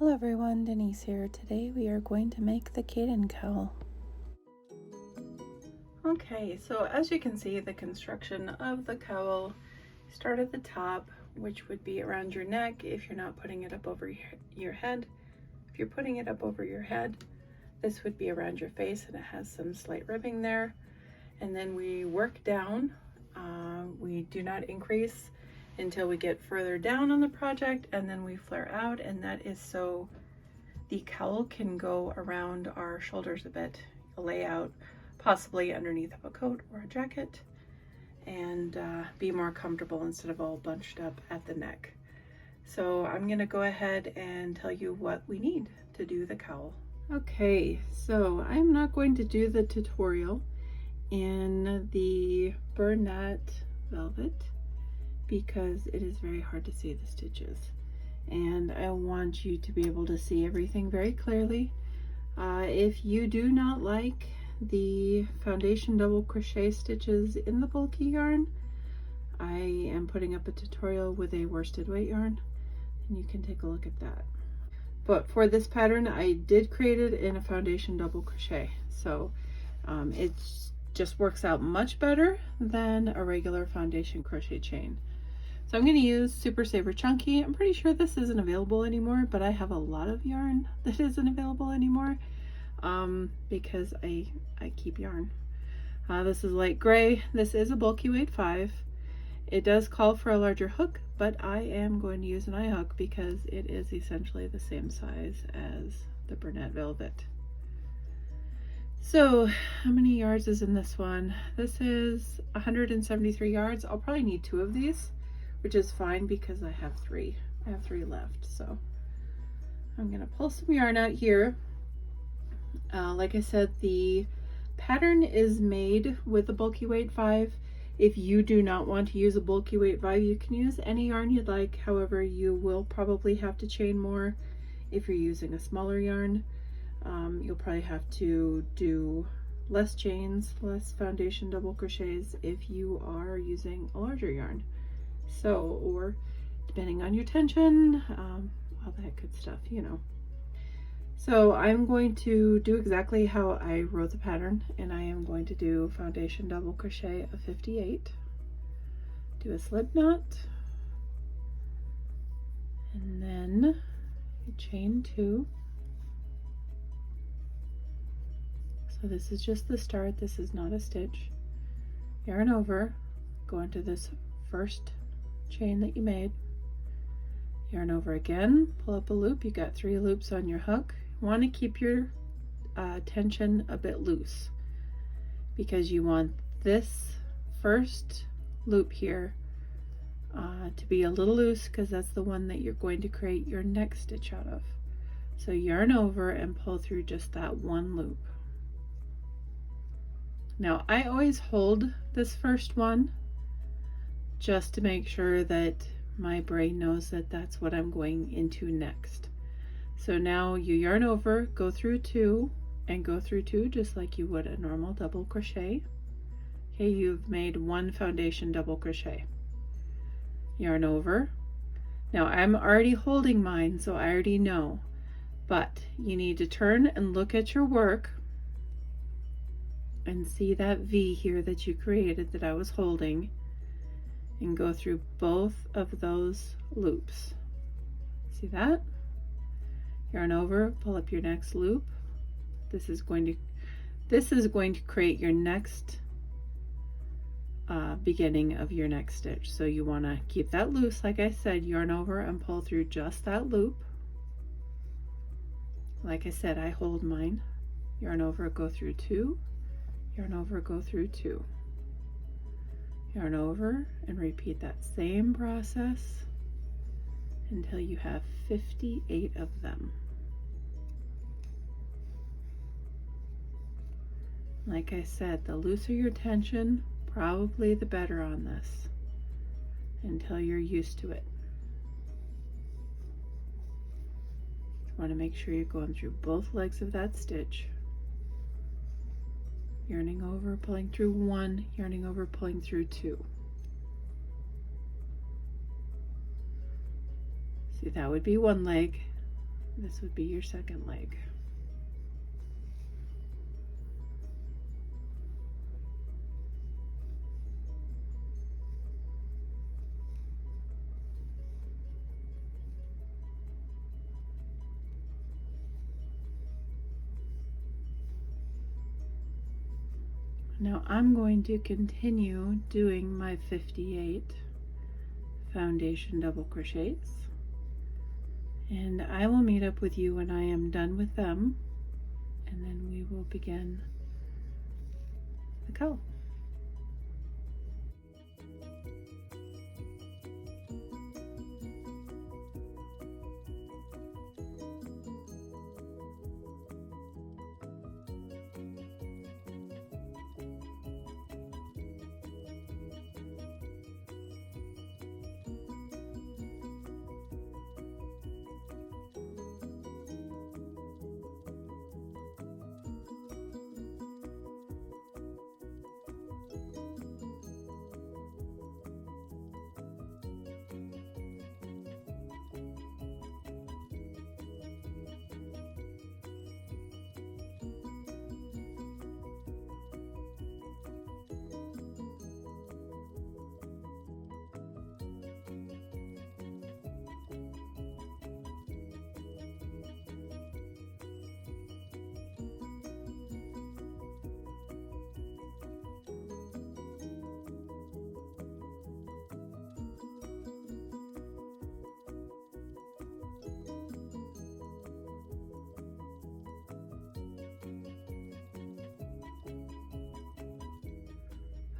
Hello everyone, Denise here. Today we are going to make the Cadin Cowl. Okay, so as you can see, the construction of the cowl, start at the top, which would be around your neck if you're not putting it up over your head. If you're putting it up over your head, this would be around your face, and it has some slight ribbing there. And then we work down. We do not increase until we get further down on the project, and then we flare out, and that is so the cowl can go around our shoulders a bit, lay out possibly underneath of a coat or a jacket, and be more comfortable instead of all bunched up at the neck. So I'm gonna go ahead and tell you what we need to do the cowl. Okay, so I'm not going to do the tutorial in the Bernat Velvet because it is very hard to see the stitches, and I want you to be able to see everything very clearly. If you do not like the foundation double crochet stitches in the bulky yarn, I am putting up a tutorial with a worsted weight yarn, and you can take a look at that. But for this pattern, I did create it in a foundation double crochet, so it just works out much better than a regular foundation crochet chain. So I'm going to use Super Saver Chunky. I'm pretty sure this isn't available anymore, but I have a lot of yarn that isn't available anymore because I keep yarn. This is light gray. This is a bulky weight 5. It does call for a larger hook, but I am going to use an eye hook because it is essentially the same size as the Bernat Velvet. So how many yards is in this one? This is 173 yards. I'll probably need 2 of these, which is fine because I have 3. I have 3 left. So I'm gonna pull some yarn out here. Like I said, the pattern is made with a bulky weight 5. If you do not want to use a bulky weight 5, you can use any yarn you'd like. However, you will probably have to chain more if you're using a smaller yarn. You'll probably have to do less chains, less foundation double crochets if you are using a larger yarn. So, or depending on your tension, all that good stuff, you know. So I'm going to do exactly how I wrote the pattern, and I am going to do foundation double crochet of 58, do a slip knot, and then you chain 2. So this is just the start, this is not a stitch. Yarn over, go into this first chain that you made, yarn over again, pull up a loop. You got 3 loops on your hook. You want to keep your tension a bit loose because you want this first loop here to be a little loose because that's the one that you're going to create your next stitch out of. So yarn over and pull through just that 1 loop. Now I always hold this first one just to make sure that my brain knows that that's what I'm going into next. So now you yarn over, go through 2, and go through 2 just like you would a normal double crochet. Okay, you've made 1 foundation double crochet. Yarn over. Now I'm already holding mine, so I already know, but you need to turn and look at your work and see that V here that you created that I was holding, and go through both of those loops. See that? Yarn over, pull up your next loop. This is going to create your next beginning of your next stitch. So you want to keep that loose, like I said, yarn over and pull through just that loop. Like I said, I hold mine. Yarn over, go through 2, yarn over, go through 2. Yarn over and repeat that same process until you have 58 of them. Like I said, the looser your tension, probably the better on this until you're used to it. You want to make sure you're going through both legs of that stitch. Yarning over, pulling through 1, yarning over, pulling through 2. See, that would be one leg. This would be your second leg. Now I'm going to continue doing my 58 foundation double crochets, and I will meet up with you when I am done with them, and then we will begin the cowl.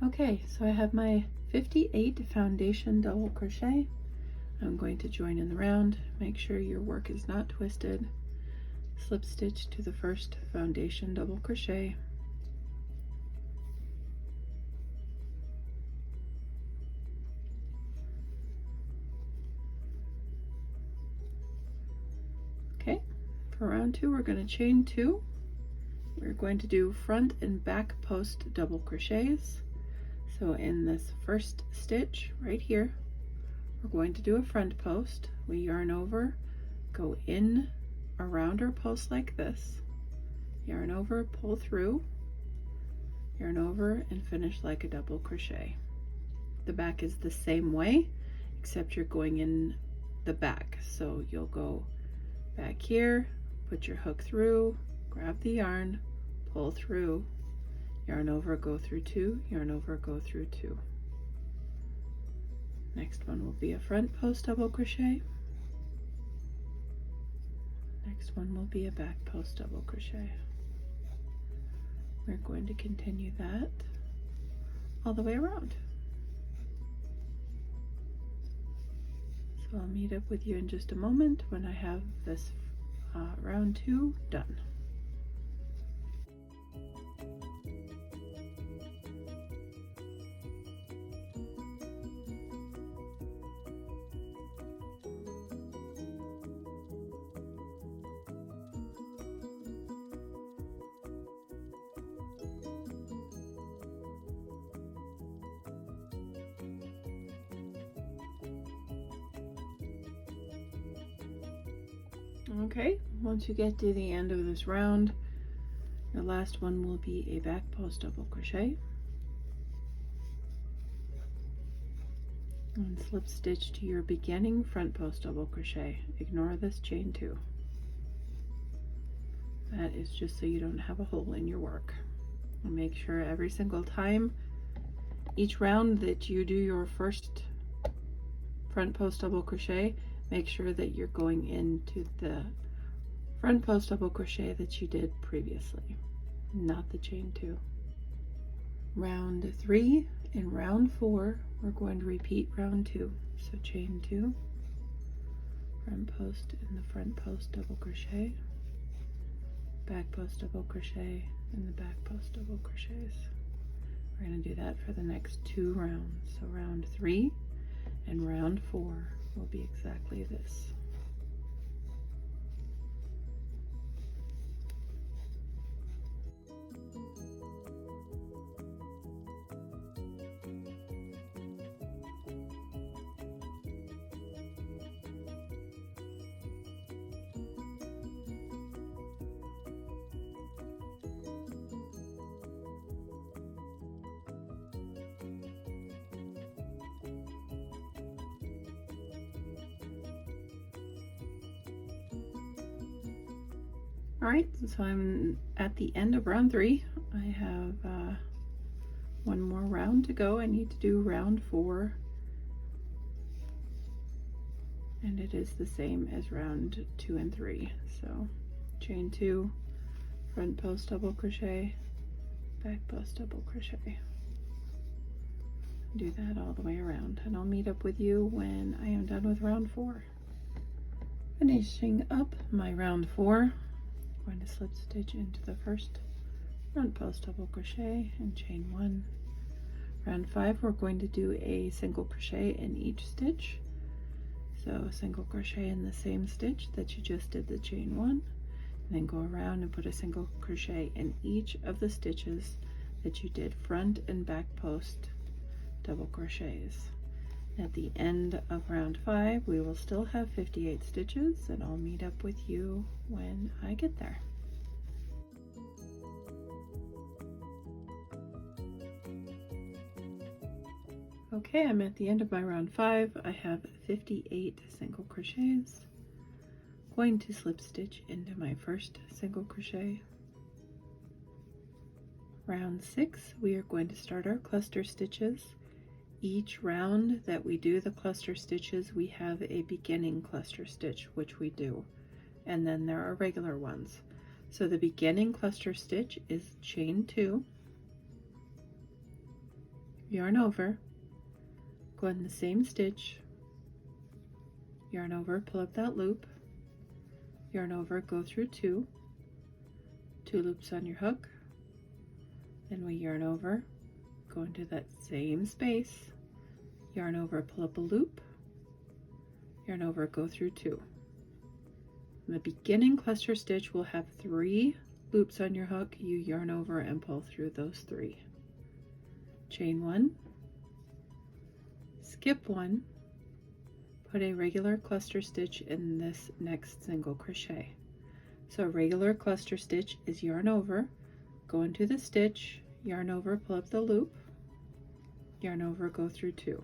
Okay, so I have my 58 foundation double crochet. I'm going to join in the round. Make sure your work is not twisted. Slip stitch to the first foundation double crochet. Okay, for round 2 we're going to chain 2. We're going to do front and back post double crochets. So in this first stitch right here, we're going to do a front post. We yarn over, go in around our post like this, yarn over, pull through, yarn over, and finish like a double crochet. The back is the same way, except you're going in the back. So you'll go back here, put your hook through, grab the yarn, pull through, yarn over, go through 2, yarn over, go through 2. Next one will be a front post double crochet. Next one will be a back post double crochet. We're going to continue that all the way around. So I'll meet up with you in just a moment when I have this round 2 done. Okay, once you get to the end of this round, your last one will be a back post double crochet and slip stitch to your beginning front post double crochet. Ignore this chain 2. That is just so you don't have a hole in your work. And make sure every single time, each round that you do your first front post double crochet, make sure that you're going into the front post double crochet that you did previously, not the chain 2. Round 3 and round 4, we're going to repeat round 2. So chain 2, front post in the front post double crochet, back post double crochet, and the back post double crochets. We're going to do that for the next 2 rounds. So round 3 and round 4 will be exactly this. Alright, so I'm at the end of round 3. I have one more round to go. I need to do round 4, and it is the same as round 2 and 3. So chain 2, front post double crochet, back post double crochet. Do that all the way around, and I'll meet up with you when I am done with round 4. Finishing up my round 4, I'm going to slip stitch into the first front post double crochet and chain 1. Round 5, we're going to do a single crochet in each stitch. So single crochet in the same stitch that you just did the chain 1, and then go around and put a single crochet in each of the stitches that you did front and back post double crochets. At the end of round 5, we will still have 58 stitches, and I'll meet up with you when I get there. Okay, I'm at the end of my round 5. I have 58 single crochets. Going to slip stitch into my first single crochet. Round 6, we are going to start our cluster stitches. Each round that we do the cluster stitches, we have a beginning cluster stitch, which we do, and then there are regular ones. So the beginning cluster stitch is chain 2, yarn over, go in the same stitch, yarn over, pull up that loop, yarn over, go through 2 loops on your hook, then we yarn over, go into that same space, yarn over, pull up a loop, yarn over, go through 2. The beginning cluster stitch will have 3 loops on your hook. You yarn over and pull through those 3. Chain 1, skip 1, put a regular cluster stitch in this next single crochet. So a regular cluster stitch is yarn over, go into the stitch, yarn over, pull up the loop, yarn over, go through 2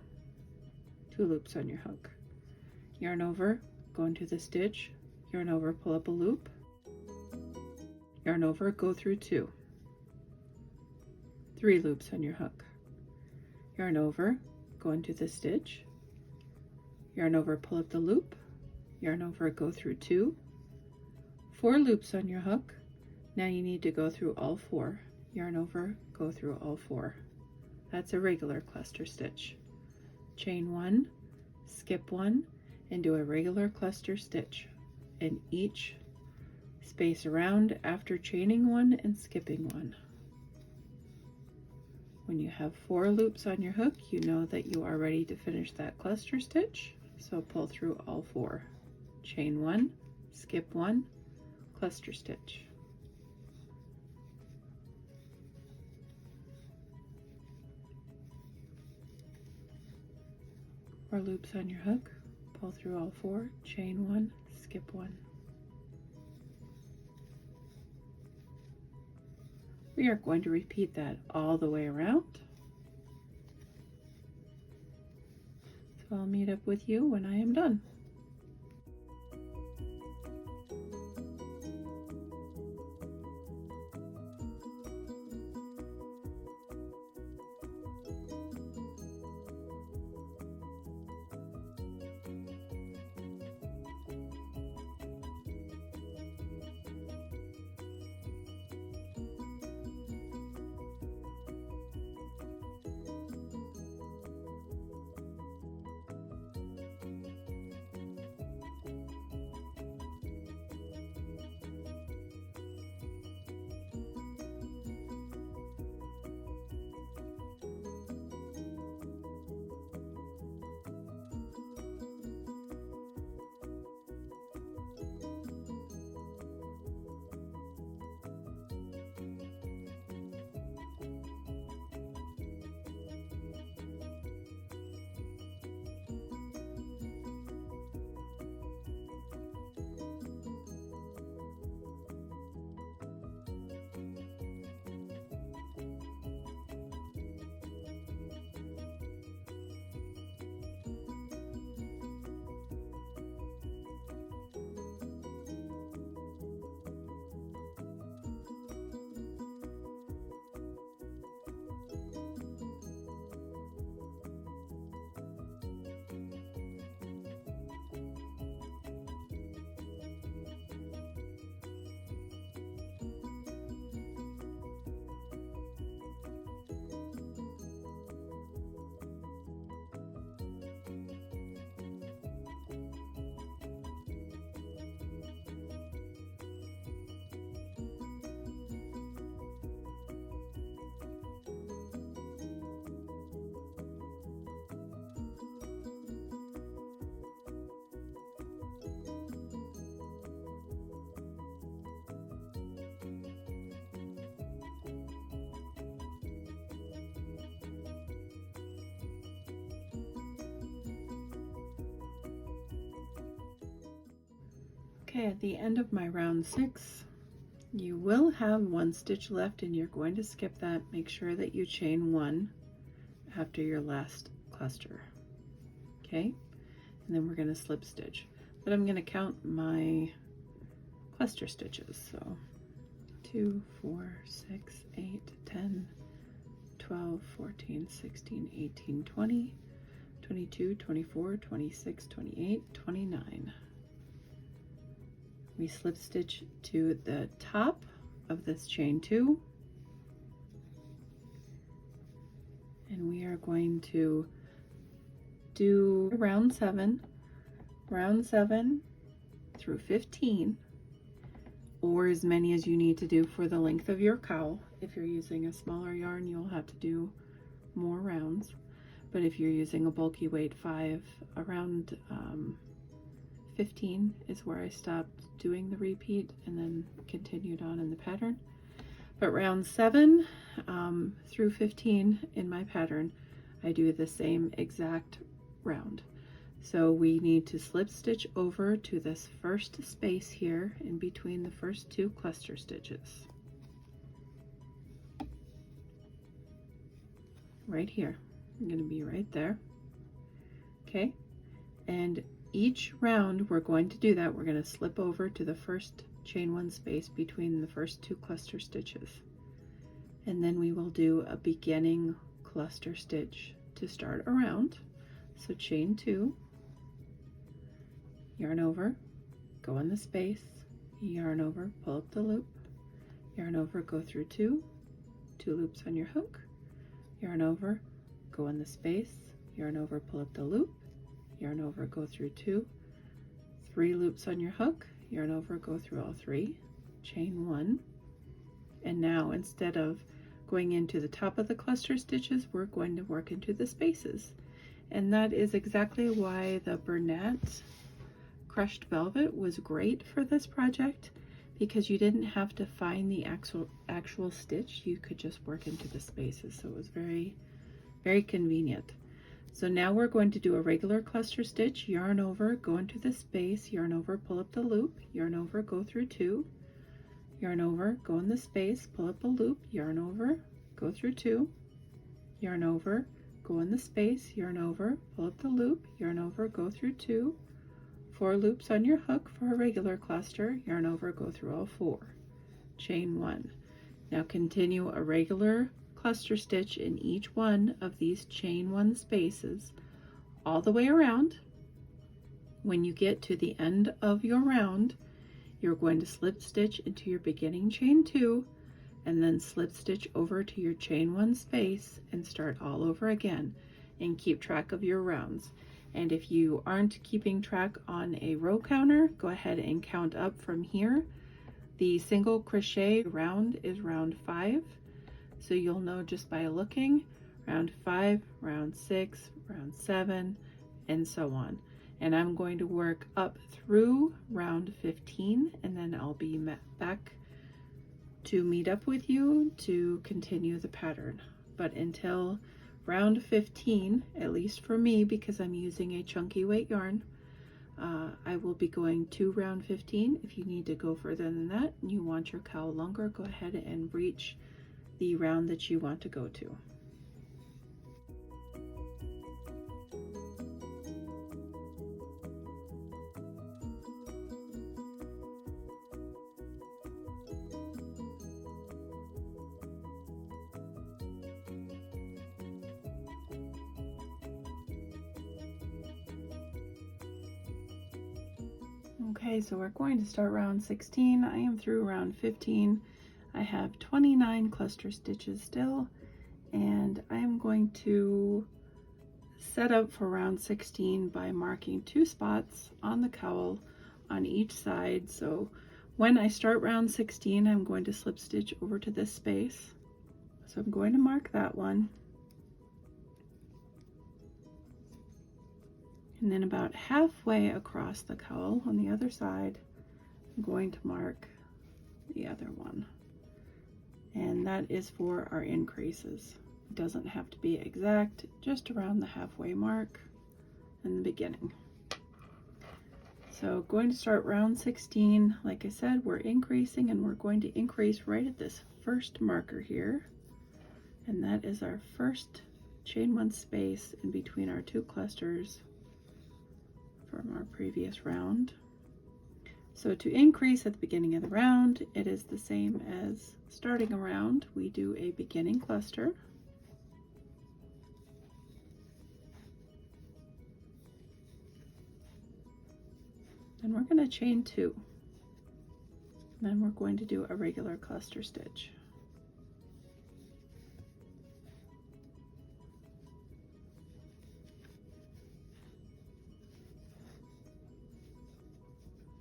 loops on your hook, yarn over, go into the stitch, yarn over, pull up a loop, yarn over, go through 2, 3 loops on your hook, yarn over, go into the stitch, yarn over, pull up the loop, yarn over, go through 2, 4 loops on your hook. Now you need to go through all 4, yarn over, go through all 4. That's a regular cluster stitch. Chain 1, skip 1, and do a regular cluster stitch in each space around after chaining 1 and skipping 1. When you have 4 loops on your hook, you know that you are ready to finish that cluster stitch, so pull through all 4. Chain 1, skip 1, cluster stitch. 4 loops on your hook, pull through all 4, chain 1, skip 1. We are going to repeat that all the way around. So I'll meet up with you when I am done. Okay, at the end of my round 6, you will have 1 stitch left and you're going to skip that. Make sure that you chain 1 after your last cluster. Okay, and then we're going to slip stitch. But I'm going to count my cluster stitches. So 2, 4, 6, 8, 10, 12, 14, 16, 18, 20, 22, 24, 26, 28, 29. We slip stitch to the top of this chain 2, and we are going to do round 7 through 15, or as many as you need to do for the length of your cowl. If you're using a smaller yarn, you'll have to do more rounds, but if you're using a bulky weight 5, around 15 is where I stopped doing the repeat and then continued on in the pattern. But round 7 through 15 in my pattern, I do the same exact round. So we need to slip stitch over to this first space here in between the first 2 cluster stitches. Right here. I'm going to be right there. Okay, and each round we're going to do that. We're going to slip over to the first chain 1 space between the first 2 cluster stitches, and then we will do a beginning cluster stitch to start a round. So chain 2, yarn over, go in the space, yarn over, pull up the loop, yarn over, go through 2 loops on your hook, yarn over, go in the space, yarn over, pull up the loop, yarn over, go through 2, 3 loops on your hook, yarn over, go through all 3, chain 1, and now instead of going into the top of the cluster stitches, we're going to work into the spaces. And that is exactly why the Bernat Crushed Velvet was great for this project, because you didn't have to find the actual stitch. You could just work into the spaces, so it was very, very convenient. So now we're going to do a regular cluster stitch, yarn over, go into the space, yarn over, pull up the loop, yarn over, go through 2, yarn over, go in the space, pull up a loop, yarn over, go through 2, yarn over, go in the space, yarn over, pull up the loop, yarn over, go through 2, 4 loops on your hook for a regular cluster, yarn over, go through all 4, chain 1. Now continue a regular cluster stitch in each one of these chain 1 spaces all the way around. When you get to the end of your round, you're going to slip stitch into your beginning chain 2 and then slip stitch over to your chain 1 space and start all over again, and keep track of your rounds. And if you aren't keeping track on a row counter, go ahead and count up from here. The single crochet round is round 5, so you'll know just by looking. Round 5, round 6, round 7, and so on. And I'm going to work up through round 15, and then I'll be back to meet up with you to continue the pattern. But until round 15, at least for me, because I'm using a chunky weight yarn, I will be going to round 15. If you need to go further than that and you want your cowl longer, go ahead and reach the round that you want to go to. Okay, so we're going to start round 16. I am through round 15. I have 29 cluster stitches still, and I am going to set up for round 16 by marking 2 spots on the cowl on each side. So when I start round 16, I'm going to slip stitch over to this space. So I'm going to mark that one. And then about halfway across the cowl on the other side, I'm going to mark the other one. And that is for our increases. It doesn't have to be exact, just around the halfway mark in the beginning. So going to start round 16. Like I said, we're increasing, and we're going to increase right at this first marker here. And that is our first chain 1 space in between our 2 clusters from our previous round. So to increase at the beginning of the round, it is the same as starting a round. We do a beginning cluster. Then we're going to chain 2. Then we're going to do a regular cluster stitch.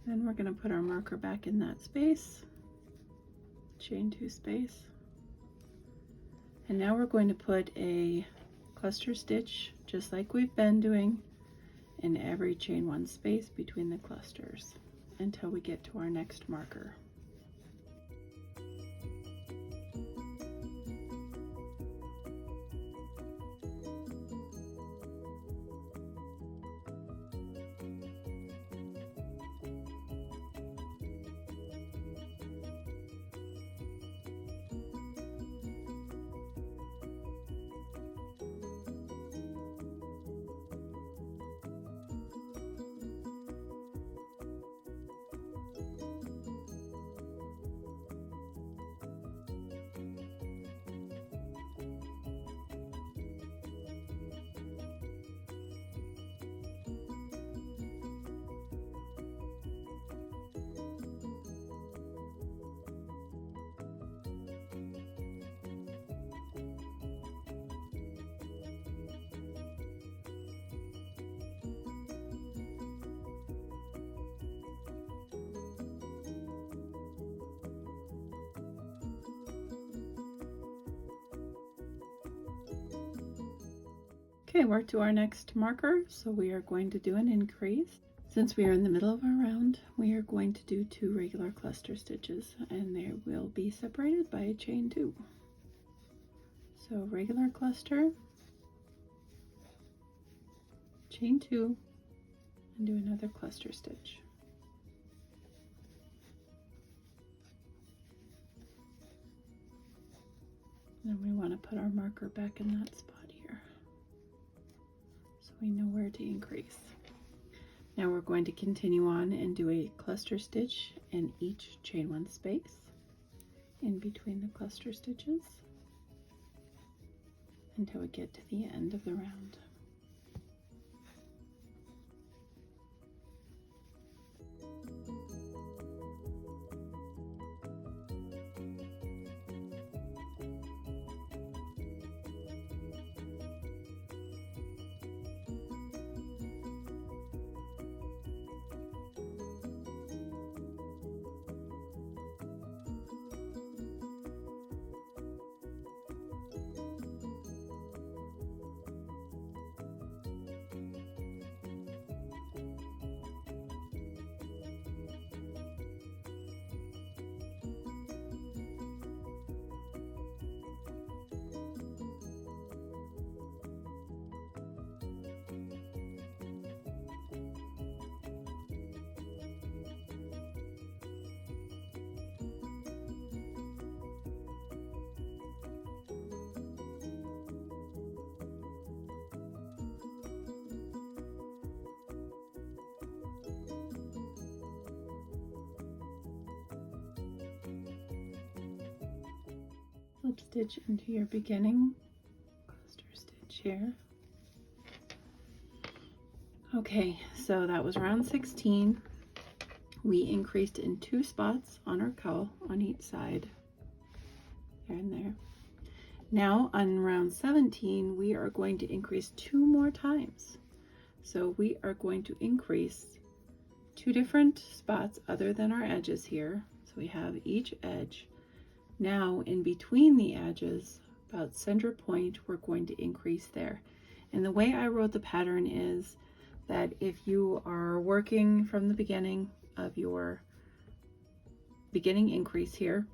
Then we're going to put our marker back in that space, chain 2 space, and now we're going to put a cluster stitch just like we've been doing in every chain 1 space between the clusters until we get to our next marker. Okay, we're to our next marker, so we are going to do an increase. Since we are in the middle of our round, we are going to do 2 regular cluster stitches, and they will be separated by a chain 2. So regular cluster, chain 2, and do another cluster stitch. Then we want to put our marker back in that spot here, so we know where to increase. Now we're going to continue on and do a cluster stitch in each chain 1 space in between the cluster stitches until we get to the end of the round. Slip stitch into your beginning cluster stitch here. Okay, so that was round 16. We increased in 2 spots on our cowl on each side, there and there. Now on round 17, we are going to increase 2 more times. So we are going to increase 2 different spots other than our edges here. So we have each edge. Now in between the edges, about center point, we're going to increase there. And the way I wrote the pattern is that if you are working from the beginning of your beginning increase here,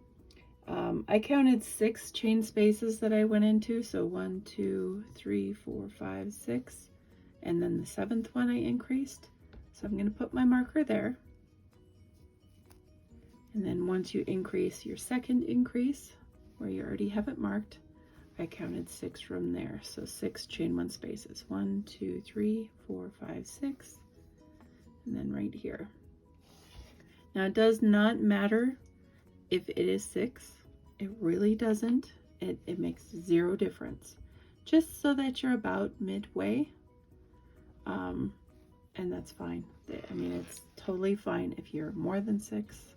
I counted 6 chain spaces that I went into. So 1, 2, 3, 4, 5, 6, and then the 7th one I increased. So I'm going to put my marker there. And then once you increase your second increase, where you already have it marked, I counted 6 from there. So 6 chain 1 spaces. 1, 2, 3, 4, 5, 6. And then right here. Now it does not matter if it is 6. It really doesn't. It makes 0 difference. Just so that you're about midway. And that's fine. I mean, it's totally fine if you're more than 6,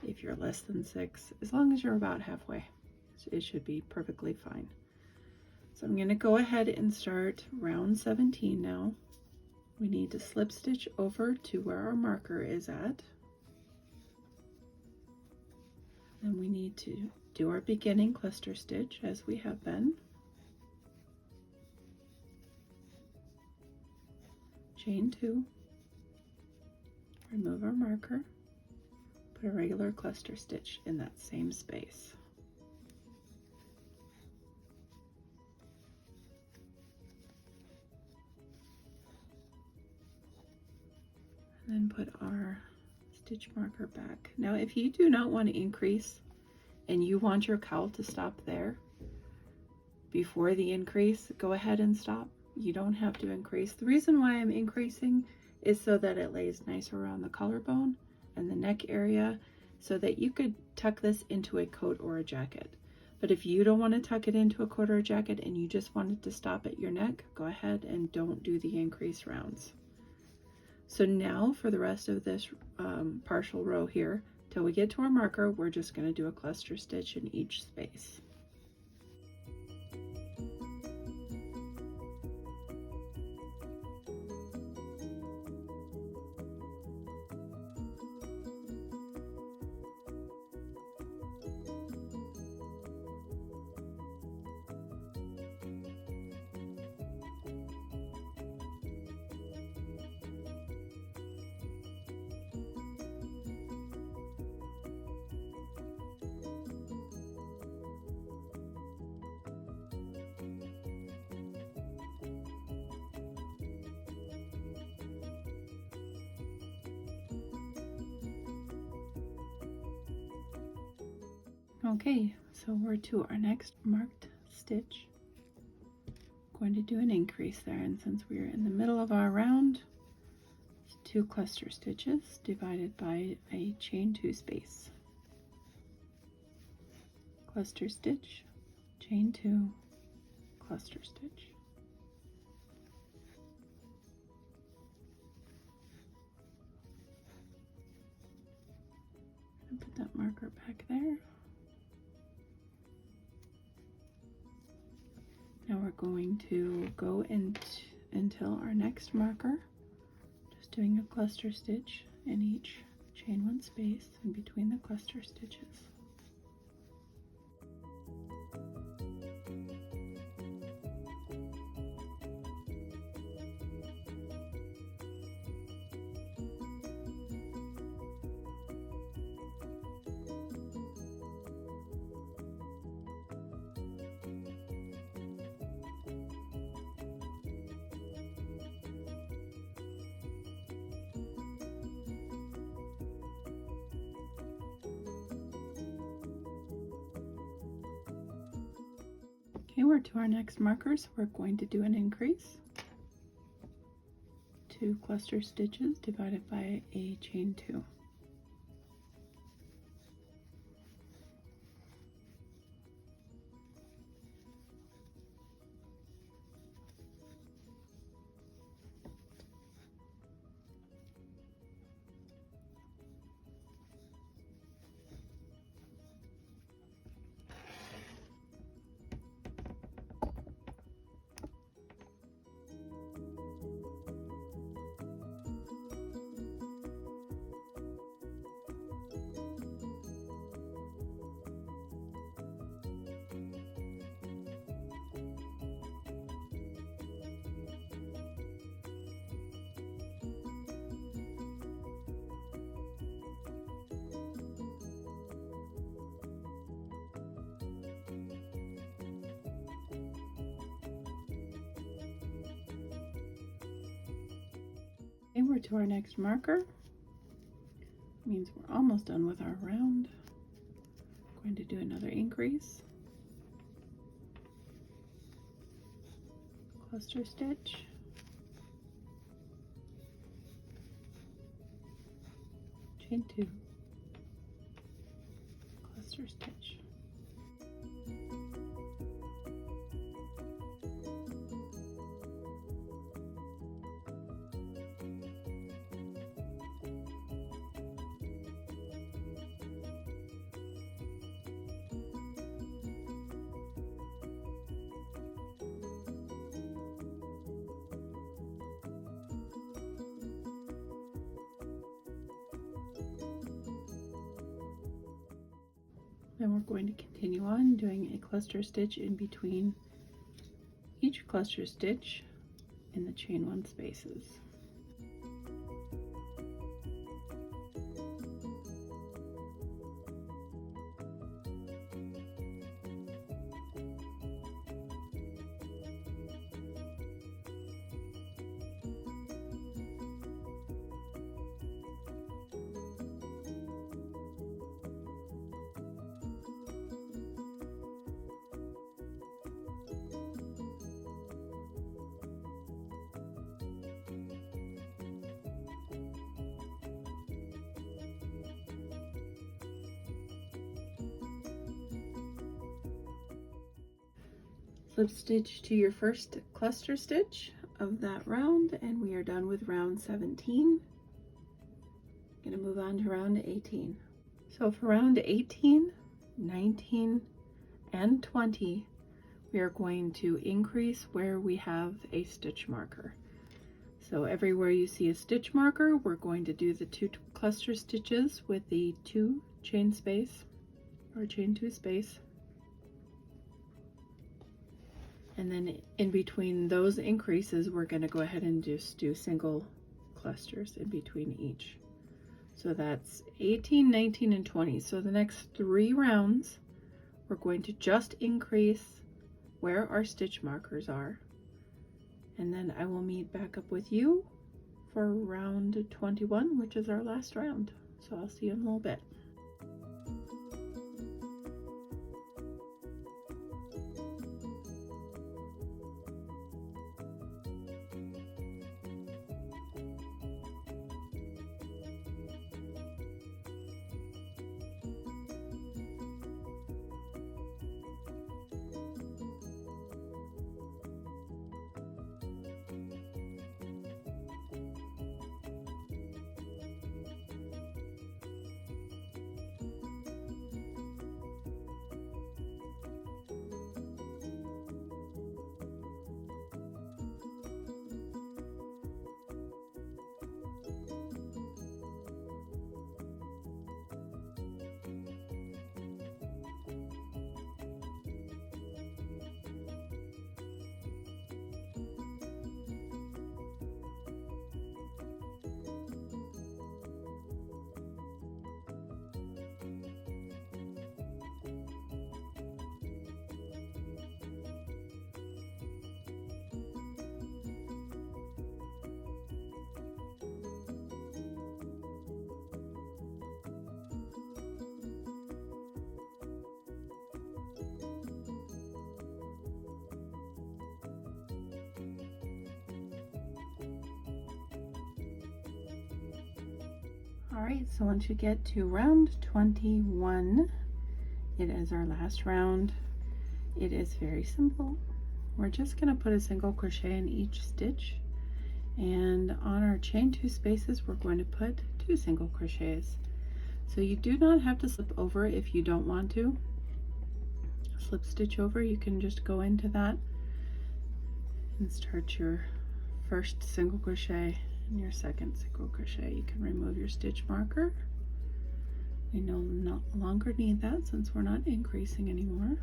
if you're less than 6, as long as you're about halfway. It should be perfectly fine. So I'm going to go ahead and start round 17 now. We need to slip stitch over to where our marker is at. Then we need to do our beginning cluster stitch as we have been. Chain 2, remove our marker, put a regular cluster stitch in that same space. And then put our stitch marker back. Now if you do not want to increase and you want your cowl to stop there before the increase, go ahead and stop. You don't have to increase. The reason why I'm increasing is so that it lays nice around the collarbone and the neck area, so that you could tuck this into a coat or a jacket. But if you don't want to tuck it into a coat or a jacket and you just want it to stop at your neck, go ahead and don't do the increase rounds. So now for the rest of this partial row here, till we get to our marker, we're just going to do a cluster stitch in each space. Okay, so we're to our next marked stitch. I'm going to do an increase there, and since we're in the middle of our round, it's 2 cluster stitches divided by a chain 2 space. Cluster stitch, chain 2, cluster stitch. And put that marker back there. Now we're going to go until our next marker, just doing a cluster stitch in each chain 1 space in between the cluster stitches. Okay, we're to our next markers. We're going to do an increase. 2 cluster stitches divided by a chain 2. we're to our next marker. Means we're almost done with our round. Going to do another increase, cluster stitch, chain 2, cluster stitch. Then we're going to continue on doing a cluster stitch in between each cluster stitch in the chain 1 spaces. Slip stitch to your first cluster stitch of that round, and we are done with round 17. I'm going to move on to round 18. So for round 18, 19, and 20, we are going to increase where we have a stitch marker. So everywhere you see a stitch marker, we're going to do the 2 cluster stitches with the 2 chain space or chain 2 space. And then in between those increases, we're going to go ahead and just do single clusters in between each. So that's 18, 19, and 20. So the next 3 rounds, we're going to just increase where our stitch markers are. And then I will meet back up with you for round 21, which is our last round. So I'll see you in a little bit. Alright, so once you get to round 21, it is our last round. It is very simple. We're just going to put a single crochet in each stitch, and on our chain 2 spaces we're going to put 2 single crochets. So you do not have to slip over if you don't want to. Slip stitch over, you can just go into that and start your first single crochet and your second single crochet. You can remove your stitch marker. We no longer need that since we're not increasing anymore.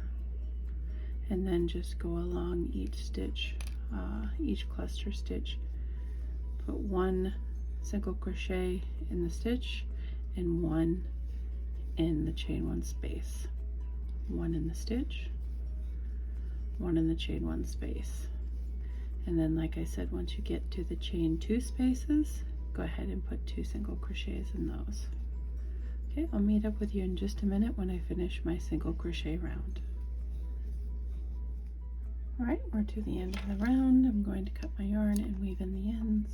And then just go along each stitch, each cluster stitch. Put 1 single crochet in the stitch and 1 in the chain 1 space. 1 in the stitch, 1 in the chain 1 space. And then, like I said, once you get to the chain 2 spaces, go ahead and put 2 single crochets in those. Okay, I'll meet up with you in just a minute when I finish my single crochet round. All right, we're to the end of the round. I'm going to cut my yarn and weave in the ends.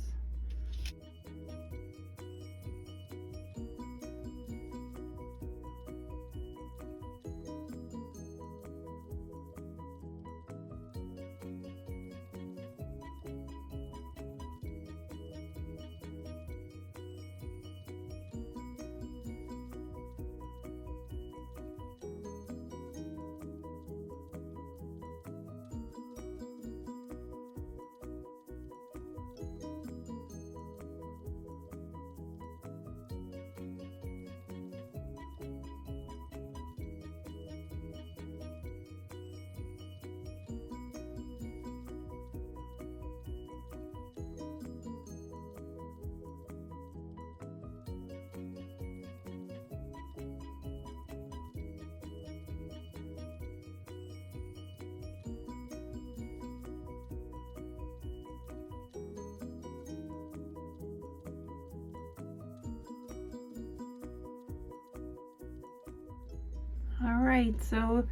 All right, so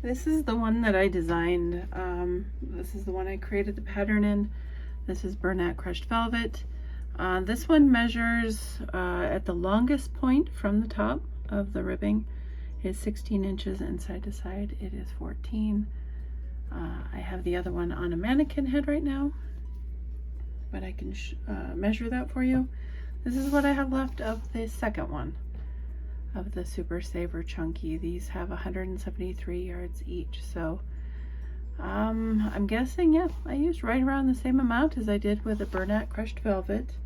this is the one that I designed. This is the one I created the pattern in. This is Bernat Crushed Velvet. This one measures at the longest point from the top of the ribbing is 16 inches, and side to side it is 14. I have the other one on a mannequin head right now, but I can measure that for you. This is what I have left of the second one of the Super Saver Chunky. These have 173 yards each, so I'm guessing, yeah, I used right around the same amount as I did with the Bernat Crushed Velvet.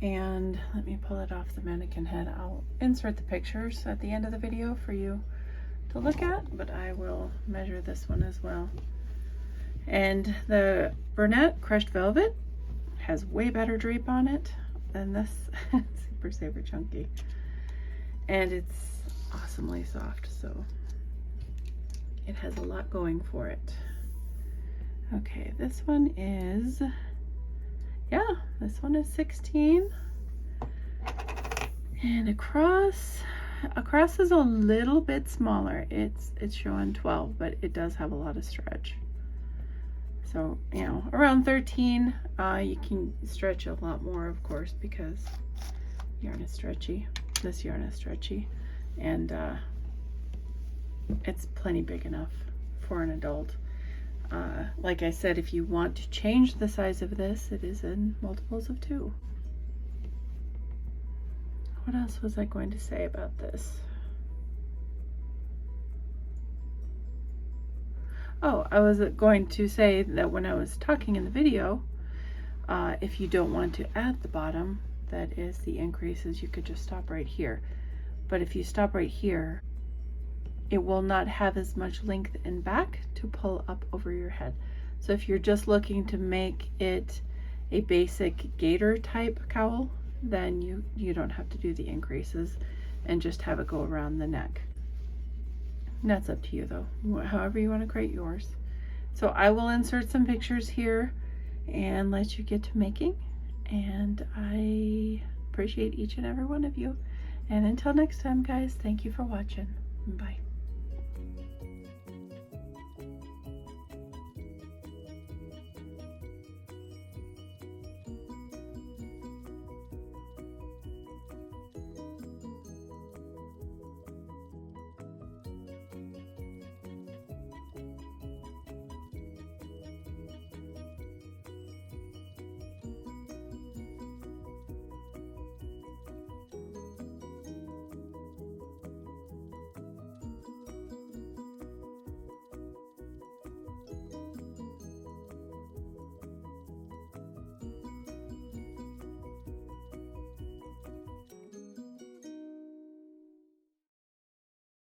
And let me pull it off the mannequin head. I'll insert the pictures at the end of the video for you to look at, but I will measure this one as well. And the Bernat Crushed Velvet has way better drape on it than this Super Saver Chunky. And it's awesomely soft, so it has a lot going for it. Okay, this one is, yeah, this one is 16. And across is a little bit smaller. It's showing 12, but it does have a lot of stretch. So, you know, around 13, you can stretch a lot more, of course, because yarn is stretchy. This yarn is stretchy, and it's plenty big enough for an adult. Like I said, if you want to change the size of this, it is in multiples of 2. What else was I going to say about this? Oh, I was going to say that when I was talking in the video, if you don't want to add the bottom, that is the increases, you could just stop right here. But if you stop right here, it will not have as much length in back to pull up over your head. So if you're just looking to make it a basic gaiter type cowl, then you don't have to do the increases and just have it go around the neck. And that's up to you though, however you want to create yours. So I will insert some pictures here and let you get to making. And I appreciate each and every one of you. And until next time, guys, thank you for watching. Bye.